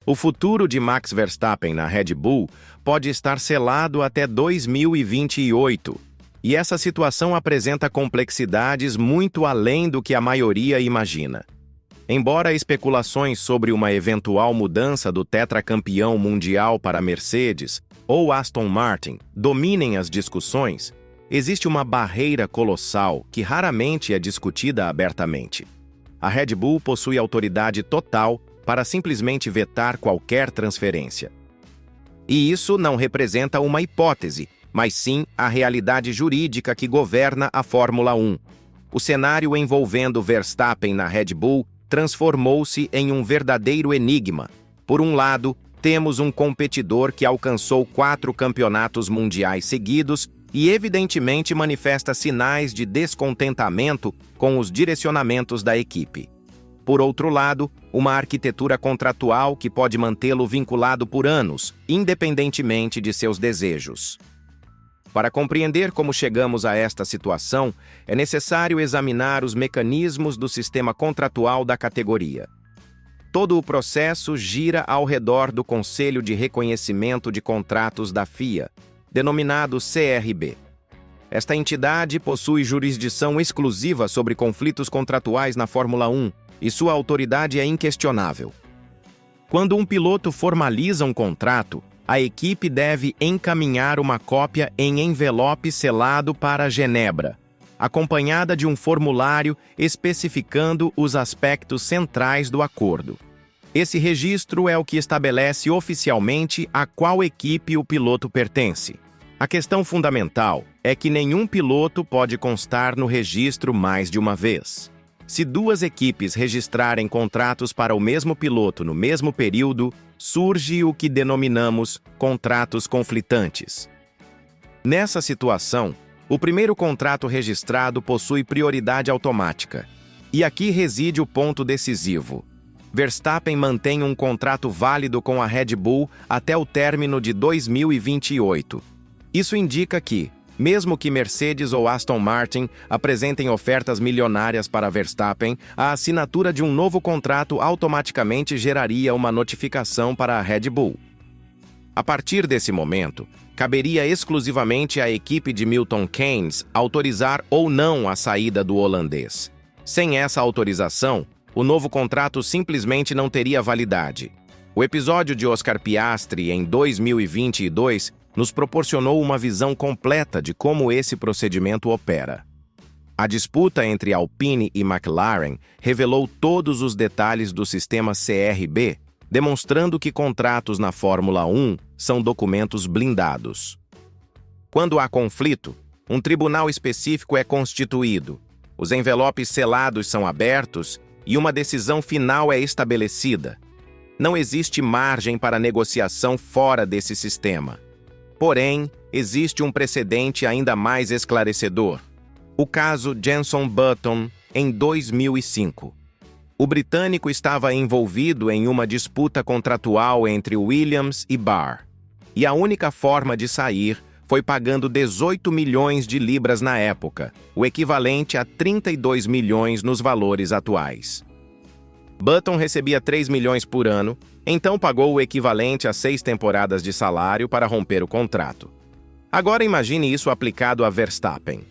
O futuro de Max Verstappen na Red Bull pode estar selado até 2028, e essa situação apresenta complexidades muito além do que a maioria imagina. Embora especulações sobre uma eventual mudança do tetracampeão mundial para Mercedes ou Aston Martin dominem as discussões, existe uma barreira colossal que raramente é discutida abertamente. A Red Bull possui autoridade total para simplesmente vetar qualquer transferência. E isso não representa uma hipótese, mas sim a realidade jurídica que governa a Fórmula 1. O cenário envolvendo Verstappen na Red Bull transformou-se em um verdadeiro enigma. Por um lado, temos um competidor que alcançou 4 campeonatos mundiais seguidos e evidentemente manifesta sinais de descontentamento com os direcionamentos da equipe. Por outro lado, uma arquitetura contratual que pode mantê-lo vinculado por anos, independentemente de seus desejos. Para compreender como chegamos a esta situação, é necessário examinar os mecanismos do sistema contratual da categoria. Todo o processo gira ao redor do Conselho de Reconhecimento de Contratos da FIA, denominado CRB. Esta entidade possui jurisdição exclusiva sobre conflitos contratuais na Fórmula 1 e sua autoridade é inquestionável. Quando um piloto formaliza um contrato, a equipe deve encaminhar uma cópia em envelope selado para Genebra, acompanhada de um formulário especificando os aspectos centrais do acordo. Esse registro é o que estabelece oficialmente a qual equipe o piloto pertence. A questão fundamental é que nenhum piloto pode constar no registro mais de uma vez. Se 2 equipes registrarem contratos para o mesmo piloto no mesmo período, surge o que denominamos contratos conflitantes. Nessa situação, o primeiro contrato registrado possui prioridade automática. E aqui reside o ponto decisivo. Verstappen mantém um contrato válido com a Red Bull até o término de 2028. Isso indica que, mesmo que Mercedes ou Aston Martin apresentem ofertas milionárias para Verstappen, a assinatura de um novo contrato automaticamente geraria uma notificação para a Red Bull. A partir desse momento, caberia exclusivamente à equipe de Milton Keynes autorizar ou não a saída do holandês. Sem essa autorização, o novo contrato simplesmente não teria validade. O episódio de Oscar Piastri em 2022 nos proporcionou uma visão completa de como esse procedimento opera. A disputa entre Alpine e McLaren revelou todos os detalhes do sistema CRB, demonstrando que contratos na Fórmula 1 são documentos blindados. Quando há conflito, um tribunal específico é constituído, os envelopes selados são abertos e uma decisão final é estabelecida. Não existe margem para negociação fora desse sistema. Porém, existe um precedente ainda mais esclarecedor. O caso Jenson Button, em 2005. O britânico estava envolvido em uma disputa contratual entre Williams e Barr. E a única forma de sair foi pagando 18 milhões de libras na época, o equivalente a 32 milhões nos valores atuais. Button recebia 3 milhões por ano, então pagou o equivalente a 6 temporadas de salário para romper o contrato. Agora imagine isso aplicado a Verstappen.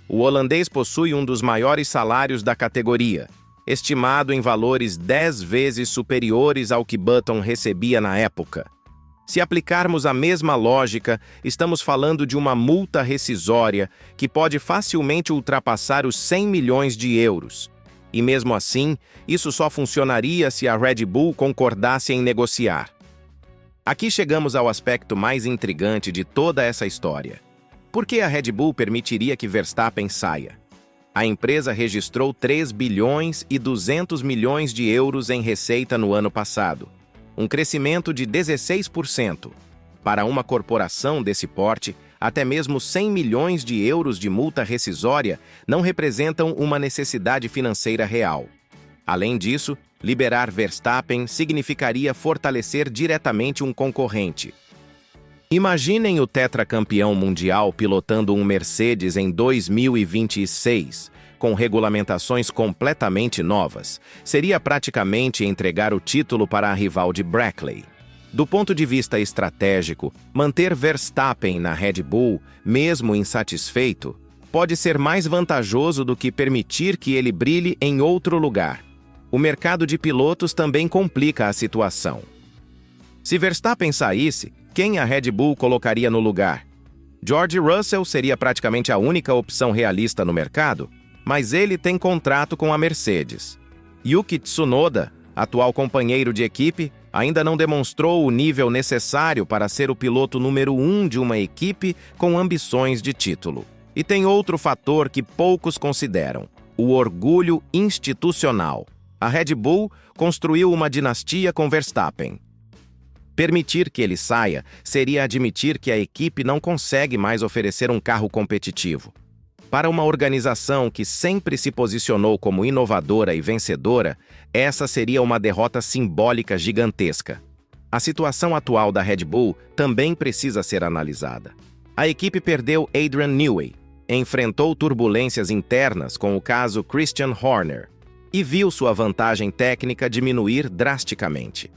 O holandês possui um dos maiores salários da categoria, estimado em valores 10 vezes superiores ao que Button recebia na época. Se aplicarmos a mesma lógica, estamos falando de uma multa rescisória que pode facilmente ultrapassar os 100 milhões de euros. E mesmo assim, isso só funcionaria se a Red Bull concordasse em negociar. Aqui chegamos ao aspecto mais intrigante de toda essa história. Por que a Red Bull permitiria que Verstappen saia? A empresa registrou 3 bilhões e 200 milhões de euros em receita no ano passado, um crescimento de 16%. Para uma corporação desse porte, até mesmo 100 milhões de euros de multa rescisória não representam uma necessidade financeira real. Além disso, liberar Verstappen significaria fortalecer diretamente um concorrente. Imaginem o tetracampeão mundial pilotando um Mercedes em 2026, com regulamentações completamente novas, seria praticamente entregar o título para a rival de Brackley. Do ponto de vista estratégico, manter Verstappen na Red Bull, mesmo insatisfeito, pode ser mais vantajoso do que permitir que ele brilhe em outro lugar. O mercado de pilotos também complica a situação. Se Verstappen saísse, quem a Red Bull colocaria no lugar? George Russell seria praticamente a única opção realista no mercado, mas ele tem contrato com a Mercedes. Yuki Tsunoda, atual companheiro de equipe, ainda não demonstrou o nível necessário para ser o piloto número 1 de uma equipe com ambições de título. E tem outro fator que poucos consideram: o orgulho institucional. A Red Bull construiu uma dinastia com Verstappen. Permitir que ele saia seria admitir que a equipe não consegue mais oferecer um carro competitivo. Para uma organização que sempre se posicionou como inovadora e vencedora, essa seria uma derrota simbólica gigantesca. A situação atual da Red Bull também precisa ser analisada. A equipe perdeu Adrian Newey, enfrentou turbulências internas com o caso Christian Horner e viu sua vantagem técnica diminuir drasticamente.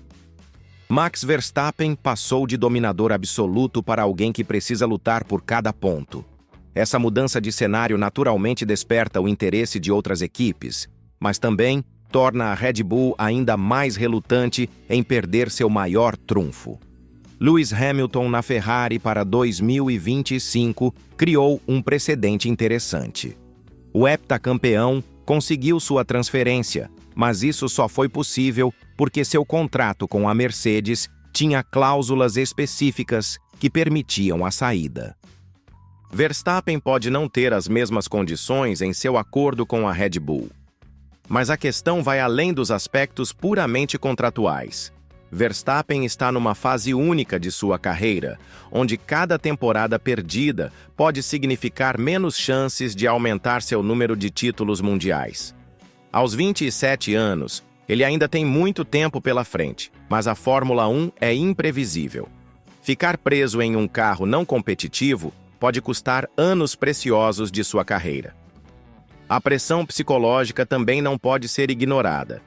Max Verstappen passou de dominador absoluto para alguém que precisa lutar por cada ponto. Essa mudança de cenário naturalmente desperta o interesse de outras equipes, mas também torna a Red Bull ainda mais relutante em perder seu maior trunfo. Lewis Hamilton na Ferrari para 2025 criou um precedente interessante. O heptacampeão conseguiu sua transferência, mas isso só foi possível porque seu contrato com a Mercedes tinha cláusulas específicas que permitiam a saída. Verstappen pode não ter as mesmas condições em seu acordo com a Red Bull. Mas a questão vai além dos aspectos puramente contratuais. Verstappen está numa fase única de sua carreira, onde cada temporada perdida pode significar menos chances de aumentar seu número de títulos mundiais. Aos 27 anos, ele ainda tem muito tempo pela frente, mas a Fórmula 1 é imprevisível. Ficar preso em um carro não competitivo pode custar anos preciosos de sua carreira. A pressão psicológica também não pode ser ignorada.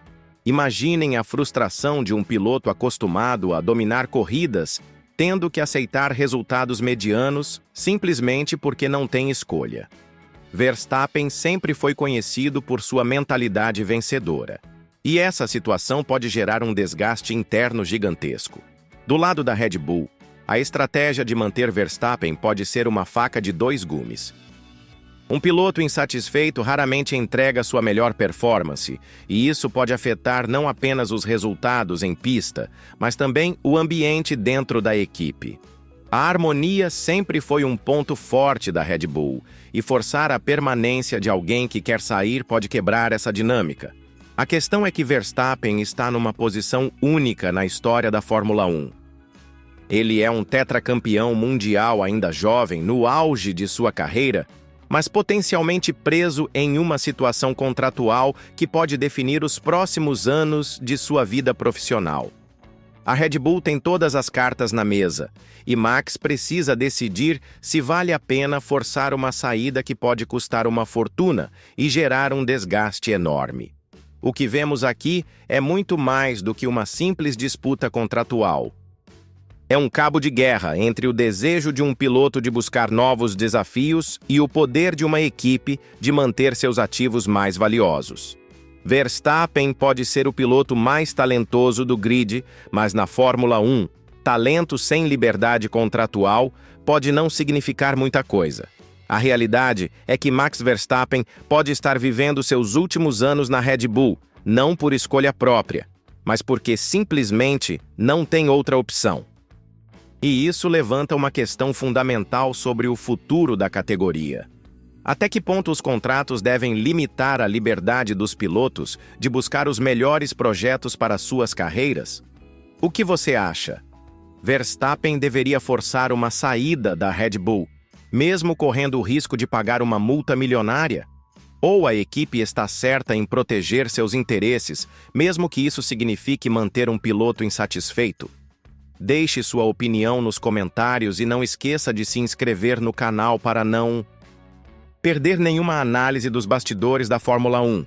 Imaginem a frustração de um piloto acostumado a dominar corridas, tendo que aceitar resultados medianos simplesmente porque não tem escolha. Verstappen sempre foi conhecido por sua mentalidade vencedora. E essa situação pode gerar um desgaste interno gigantesco. Do lado da Red Bull, a estratégia de manter Verstappen pode ser uma faca de dois gumes. Um piloto insatisfeito raramente entrega sua melhor performance, e isso pode afetar não apenas os resultados em pista, mas também o ambiente dentro da equipe. A harmonia sempre foi um ponto forte da Red Bull, e forçar a permanência de alguém que quer sair pode quebrar essa dinâmica. A questão é que Verstappen está numa posição única na história da Fórmula 1. Ele é um tetracampeão mundial ainda jovem, no auge de sua carreira, mas potencialmente preso em uma situação contratual que pode definir os próximos anos de sua vida profissional. A Red Bull tem todas as cartas na mesa, e Max precisa decidir se vale a pena forçar uma saída que pode custar uma fortuna e gerar um desgaste enorme. O que vemos aqui é muito mais do que uma simples disputa contratual. É um cabo de guerra entre o desejo de um piloto de buscar novos desafios e o poder de uma equipe de manter seus ativos mais valiosos. Verstappen pode ser o piloto mais talentoso do grid, mas na Fórmula 1, talento sem liberdade contratual pode não significar muita coisa. A realidade é que Max Verstappen pode estar vivendo seus últimos anos na Red Bull, não por escolha própria, mas porque simplesmente não tem outra opção. E isso levanta uma questão fundamental sobre o futuro da categoria. Até que ponto os contratos devem limitar a liberdade dos pilotos de buscar os melhores projetos para suas carreiras? O que você acha? Verstappen deveria forçar uma saída da Red Bull, mesmo correndo o risco de pagar uma multa milionária? Ou a equipe está certa em proteger seus interesses, mesmo que isso signifique manter um piloto insatisfeito? Deixe sua opinião nos comentários e não esqueça de se inscrever no canal para não perder nenhuma análise dos bastidores da Fórmula 1.